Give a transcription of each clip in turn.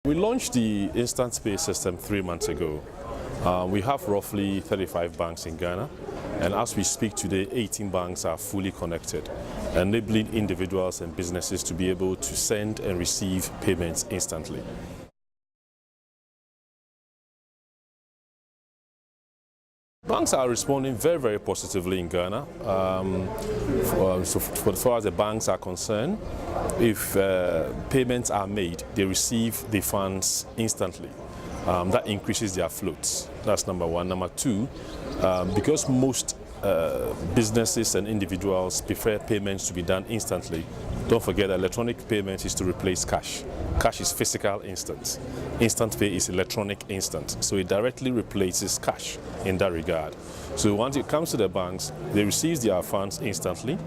We launched the instant pay system 3 months ago. We have roughly 35 banks in Ghana, and as we speak today, 18 banks are fully connected, enabling individuals and businesses to be able to send and receive payments instantly. Banks are responding very, very positively in Ghana. So for as far as the banks are concerned, if payments are made, they receive the funds instantly. That increases their floats. That's number one. Number two, because most businesses and individuals prefer payments to be done instantly, don't forget that electronic payments is to replace cash. Cash is physical instant. Instant pay is electronic instant. So it directly replaces cash in that regard. So once it comes to the banks, they receive their funds instantly.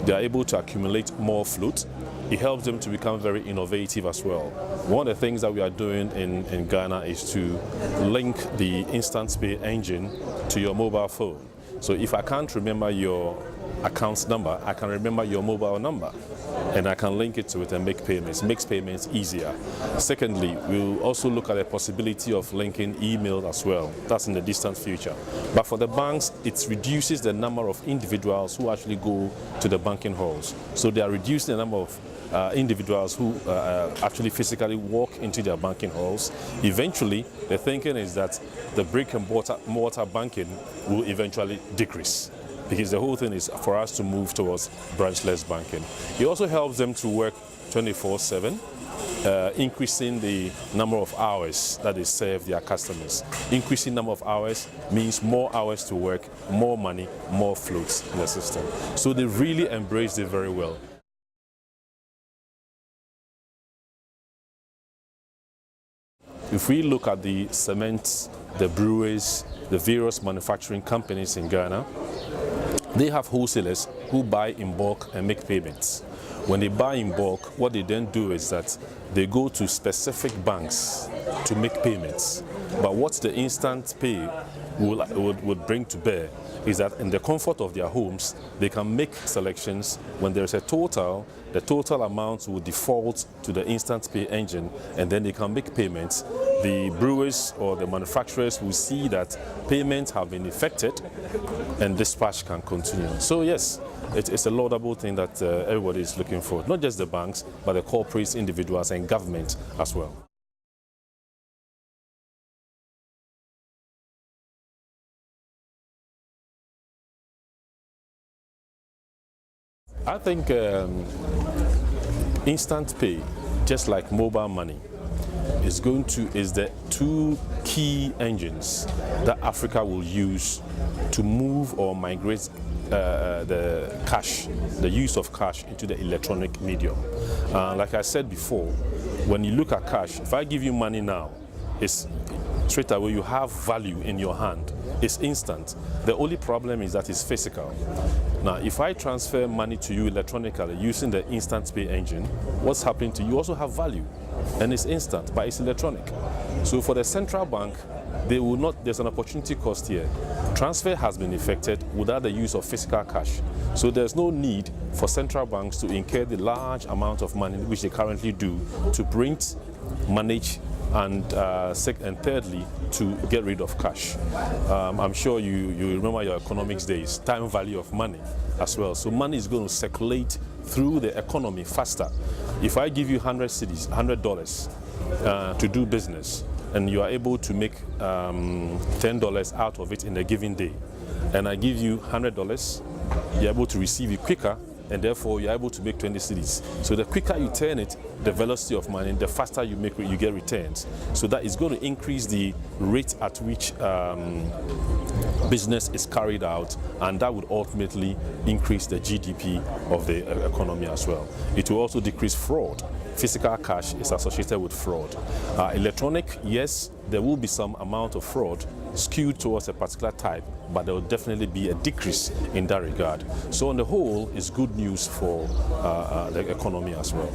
They are able to accumulate more float. It helps them to become very innovative as well. One of the things that we are doing in Ghana is to link the instant pay engine to your mobile phone. So if I can't remember your account number, I can remember your mobile number, and I can link it to it and make payments. Makes payments easier. Secondly, we'll also look at the possibility of linking email as well. That's in the distant future. But for the banks, it reduces the number of individuals who actually go to the banking halls. So they are reducing the number of individuals who actually physically walk into their banking halls. Eventually, the thinking is that the brick and mortar banking will eventually decrease, because the whole thing is for us to move towards branchless banking. It also helps them to work 24/7, increasing the number of hours that they serve their customers. Increasing number of hours means more hours to work, more money, more floats in the system. So they really embraced it very well. If we look at the cement, the breweries, the various manufacturing companies in Ghana, they have wholesalers who buy in bulk and make payments. When they buy in bulk, what they then do is that they go to specific banks to make payments. But what the instant pay would bring to bear is that in the comfort of their homes, they can make selections. When there's a total, the total amount will default to the instant pay engine, and then they can make payments. The brewers or the manufacturers will see that payments have been effected and dispatch can continue. So yes, it's a laudable thing that everybody is looking for, not just the banks, but the corporates, individuals, and government as well. I think instant pay, just like mobile money, is the two key engines that Africa will use to move or migrate the use of cash into the electronic medium. Like I said before, when you look at cash, if I give you money now, it's straight away you have value in your hand. It's instant. The only problem is that it's physical. Now, if I transfer money to you electronically using the instant pay engine, what's happening to you? You also have value, and it's instant, but it's electronic. So for the central bank, there's an opportunity cost here. Transfer has been effected without the use of physical cash. So there's no need for central banks to incur the large amount of money which they currently do to print, manage, and thirdly, to get rid of cash. I'm sure you remember your economics days, time value of money as well. So money is going to circulate through the economy faster. If I give you 100 cedis, $100 to do business, and you are able to make $10 out of it in a given day, and I give you $100, you're able to receive it quicker, and therefore you're able to make 20 cedis. So the quicker you turn it, the velocity of money, the faster you get returns. So that is going to increase the rate at which business is carried out, and that would ultimately increase the GDP of the economy as well. It will also decrease fraud. Physical cash is associated with fraud. Electronic, yes, there will be some amount of fraud skewed towards a particular type, but there will definitely be a decrease in that regard. So on the whole, it's good news for the economy as well.